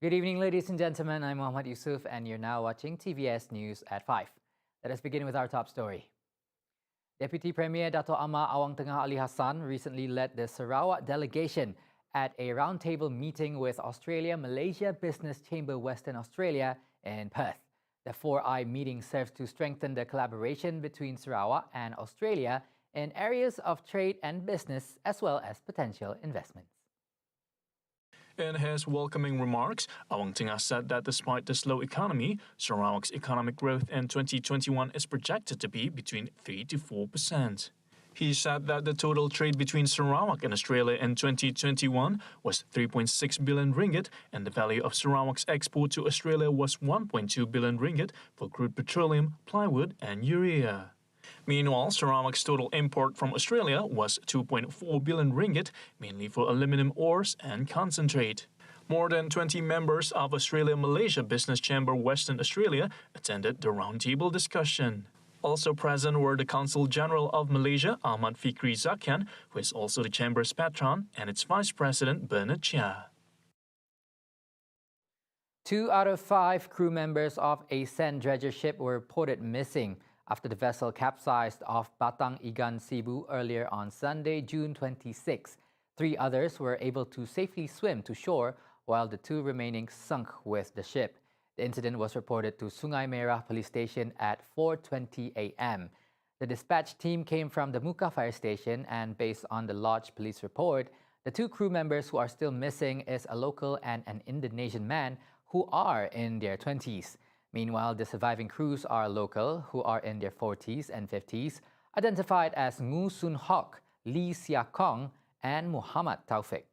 Good evening, ladies and gentlemen. I'm Muhammad Yusuf, and you're now watching TVS News at 5. Let us begin with our top story. Deputy Premier Dato' Amar Awang Tengah Ali Hassan recently led the Sarawak delegation at a roundtable meeting with Australia Malaysia Business Chamber Western Australia in Perth. The 4-eye meeting serves to strengthen the collaboration between Sarawak and Australia in areas of trade and business, as well as potential investments. In his welcoming remarks, Awang Tengah said that despite the slow economy, Sarawak's economic growth in 2021 is projected to be between 3 to 4%. He said that the total trade between Sarawak and Australia in 2021 was 3.6 billion ringgit, and the value of Sarawak's export to Australia was 1.2 billion ringgit for crude petroleum, plywood, and urea. Meanwhile, Sarawak's total import from Australia was 2.4 billion ringgit, mainly for aluminium ores and concentrate. More than 20 members of Australia-Malaysia Business Chamber Western Australia attended the roundtable discussion. Also present were the Consul General of Malaysia, Ahmad Fikri Zakian, who is also the Chamber's patron, and its Vice President, Bernard Chia. 2 out of 5 crew members of a sand dredger ship were reported missing after the vessel capsized off Batang Igan Sibu earlier on Sunday, June 26. 3 others were able to safely swim to shore, while the 2 remaining sunk with the ship. The incident was reported to Sungai Merah Police Station at 4:20 a.m. The dispatch team came from the Muka Fire Station, and based on the lodge police report, the 2 crew members who are still missing is a local and an Indonesian man who are in their 20s. Meanwhile, the surviving crews are local, who are in their 40s and 50s, identified as Ngu Sun Hock, Lee Sia Kong, and Muhammad Taufik.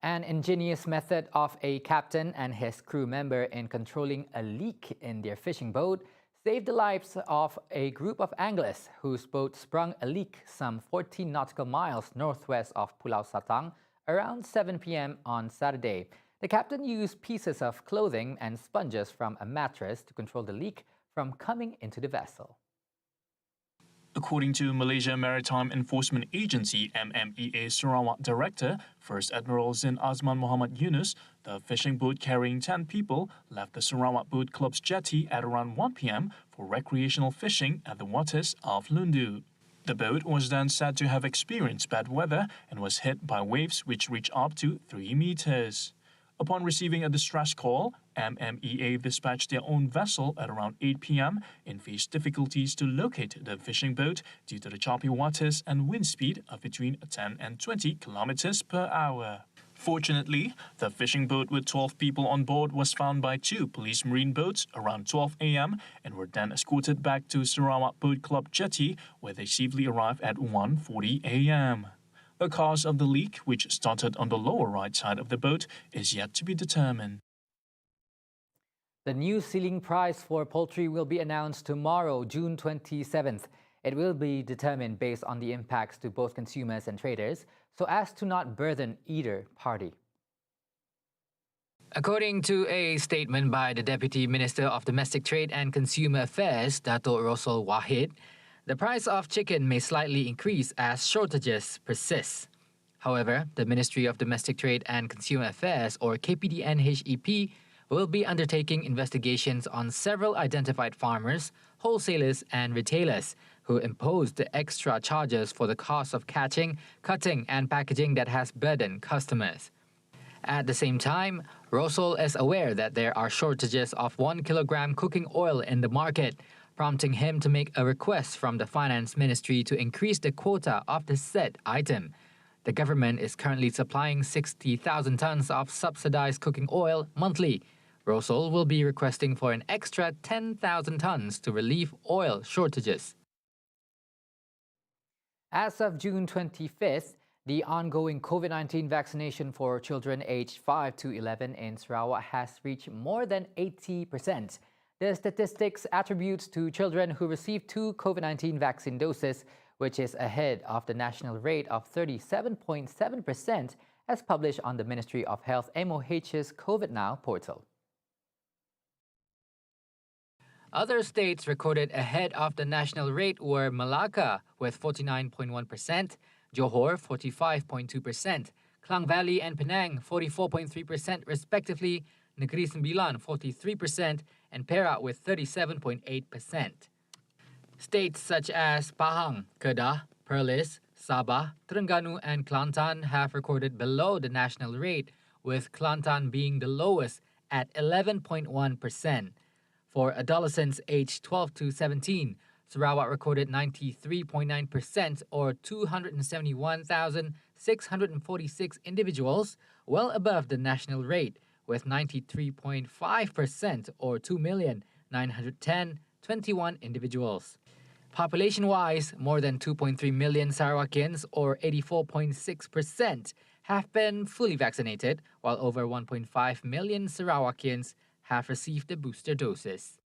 An ingenious method of a captain and his crew member in controlling a leak in their fishing boat saved the lives of a group of anglers whose boat sprung a leak some 14 nautical miles northwest of Pulau Satang around 7 p.m. on Saturday. The captain used pieces of clothing and sponges from a mattress to control the leak from coming into the vessel. According to Malaysia Maritime Enforcement Agency MMEA Sarawak Director, First Admiral Zin Azman Muhammad Yunus, the fishing boat carrying 10 people left the Sarawak Boat Club's jetty at around 1 p.m. for recreational fishing at the waters of Lundu. The boat was then said to have experienced bad weather and was hit by waves which reached up to 3 meters. Upon receiving a distress call, MMEA dispatched their own vessel at around 8 p.m. and faced difficulties to locate the fishing boat due to the choppy waters and wind speed of between 10 and 20 kilometers per hour. Fortunately, the fishing boat with 12 people on board was found by 2 police marine boats around 12 a.m. and were then escorted back to Sarawak Boat Club jetty, where they safely arrived at 1:40 a.m. The cause of the leak, which started on the lower right side of the boat, is yet to be determined. The new ceiling price for poultry will be announced tomorrow, June 27th. It will be determined based on the impacts to both consumers and traders, so as to not burden either party. According to a statement by the Deputy Minister of Domestic Trade and Consumer Affairs, Dato' Rosal Wahid, the price of chicken may slightly increase as shortages persist. However, the Ministry of Domestic Trade and Consumer Affairs, or KPDNHEP, will be undertaking investigations on several identified farmers, wholesalers and retailers who imposed the extra charges for the cost of catching, cutting and packaging that has burdened customers. At the same time, Rosal is aware that there are shortages of 1 kilogram cooking oil in the market, prompting him to make a request from the Finance Ministry to increase the quota of the said item. The government is currently supplying 60,000 tons of subsidized cooking oil monthly. Rosal will be requesting for an extra 10,000 tons to relieve oil shortages. As of June 25th, the ongoing COVID-19 vaccination for children aged 5 to 11 in Sarawak has reached more than 80%. The statistics attributes to children who received 2 COVID-19 vaccine doses, which is ahead of the national rate of 37.7% as published on the Ministry of Health MOH's COVID Now portal. Other states recorded ahead of the national rate were Malacca with 49.1%, Johor 45.2%, Klang Valley and Penang 44.3% respectively, Negeri Sembilan 43%, and Perak with 37.8%. States such as Pahang, Kedah, Perlis, Sabah, Terengganu and Kelantan have recorded below the national rate, with Kelantan being the lowest at 11.1%. For adolescents aged 12 to 17, Sarawak recorded 93.9% or 271,646 individuals, well above the national rate, with 93.5% or 2,910,021 individuals. Population-wise, more than 2.3 million Sarawakians, or 84.6%, have been fully vaccinated, while over 1.5 million Sarawakians have received the booster doses.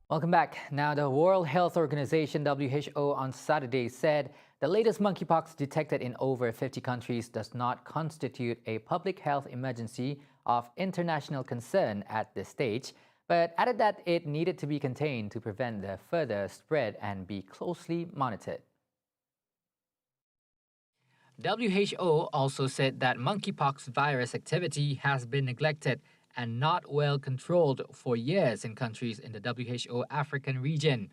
Welcome back. Now, the World Health Organization (WHO) on Saturday said the latest monkeypox detected in over 50 countries does not constitute a public health emergency of international concern at this stage, but added that it needed to be contained to prevent the further spread and be closely monitored. WHO also said that monkeypox virus activity has been neglected and not well controlled for years in countries in the WHO African region.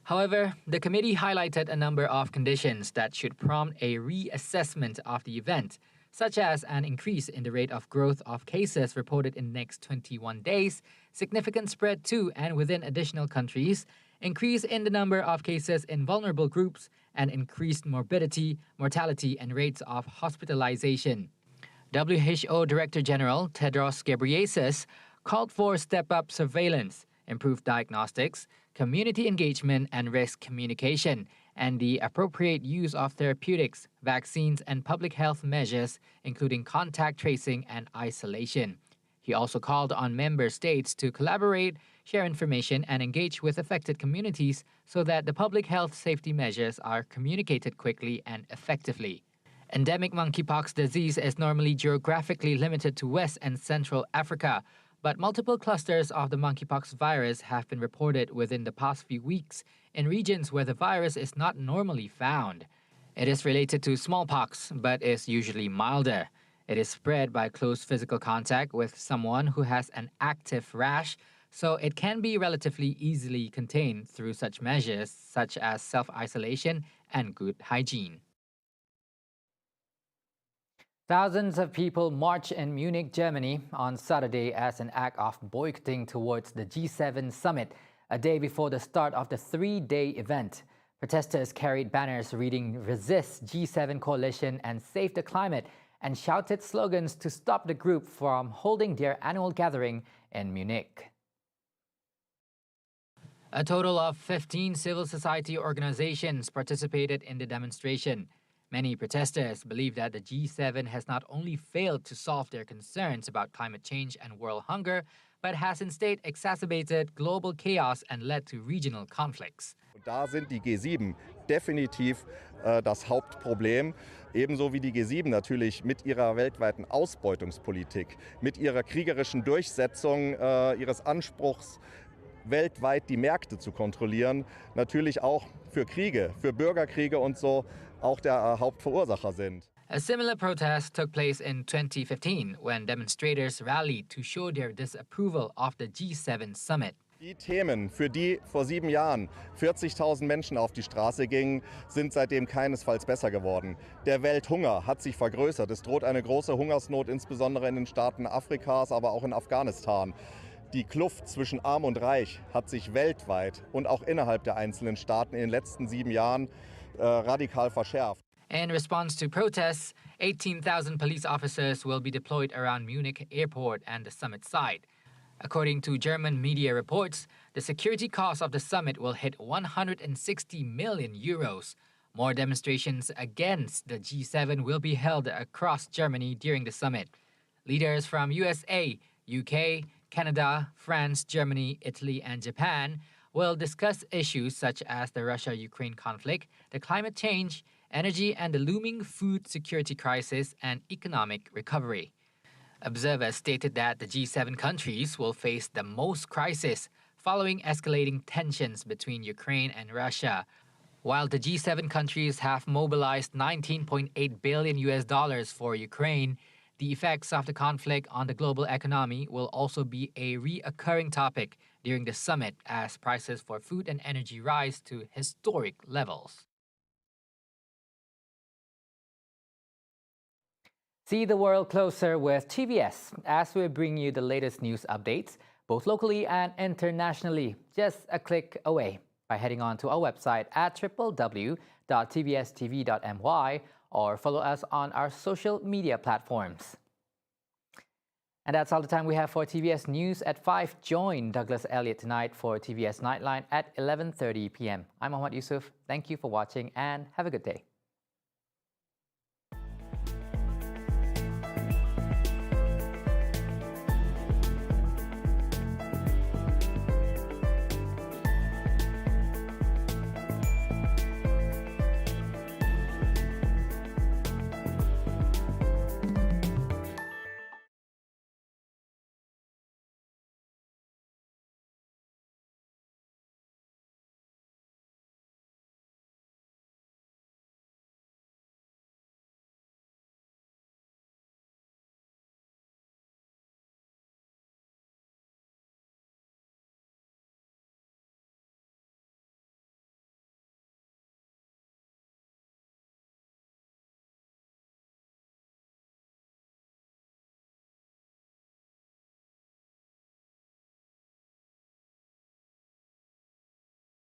However, the committee highlighted a number of conditions that should prompt a reassessment of the event, such as an increase in the rate of growth of cases reported in the next 21 days, significant spread to and within additional countries, increase in the number of cases in vulnerable groups, and increased morbidity, mortality, and rates of hospitalization. WHO Director General Tedros Ghebreyesus called for step-up surveillance, improved diagnostics, community engagement and risk communication, and the appropriate use of therapeutics, vaccines, and public health measures, including contact tracing and isolation. He also called on member states to collaborate, share information, and engage with affected communities so that the public health safety measures are communicated quickly and effectively. Endemic monkeypox disease is normally geographically limited to West and Central Africa, But multiple clusters of the monkeypox virus have been reported within the past few weeks in regions where the virus is not normally found. It is related to smallpox, but is usually milder. It is spread by close physical contact with someone who has an active rash, so it can be relatively easily contained through such measures such as self-isolation and good hygiene. Thousands of people marched in Munich, Germany on Saturday as an act of boycotting towards the G7 summit, a day before the start of the three-day event. Protesters carried banners reading "Resist G7 Coalition" and "Save the Climate" and shouted slogans to stop the group from holding their annual gathering in Munich. A total of 15 civil society organizations participated in the demonstration. Many protesters believe that the G7 has not only failed to solve their concerns about climate change and world hunger, but has instead exacerbated global chaos and led to regional conflicts. Da sind die G7 definitiv das Hauptproblem, ebenso wie die G7 natürlich mit ihrer weltweiten Ausbeutungspolitik, mit ihrer kriegerischen Durchsetzung ihres Anspruchs, weltweit die Märkte zu kontrollieren, natürlich auch für Kriege, für Bürgerkriege und so auch der Hauptverursacher sind. A similar protest took place in 2015 when demonstrators rallied to show their disapproval of the G7 summit. Die Themen, für die vor 7 Jahren 40.000 Menschen auf die Straße gingen, sind seitdem keinesfalls besser geworden. Der Welthunger hat sich vergrößert. Es droht eine große Hungersnot, insbesondere in den Staaten Afrikas, aber auch in Afghanistan. Die Kluft zwischen Arm und Reich hat sich weltweit und auch innerhalb der einzelnen Staaten in den letzten 7 Jahren radikal verschärft. In response to protests, 18,000 police officers will be deployed around Munich airport and the summit site. According to German media reports, the security cost of the summit will hit 160 million euros. More demonstrations against the G7 will be held across Germany during the summit. Leaders from USA, UK, Canada, France, Germany, Italy, and Japan will discuss issues such as the Russia-Ukraine conflict, the climate change, energy and the looming food security crisis, and economic recovery. Observers stated that the G7 countries will face the most crisis following escalating tensions between Ukraine and Russia. While the G7 countries have mobilized $19.8 billion for Ukraine, the effects of the conflict on the global economy will also be a reoccurring topic during the summit as prices for food and energy rise to historic levels. See the world closer with TVS as we bring you the latest news updates, both locally and internationally, just a click away by heading on to our website at www.tvstv.my or follow us on our social media platforms. And that's all the time we have for TVS News at 5. Join Douglas Elliott tonight for TVS Nightline at 11:30 p.m. I'm Mohammad Yusuf. Thank you for watching and have a good day.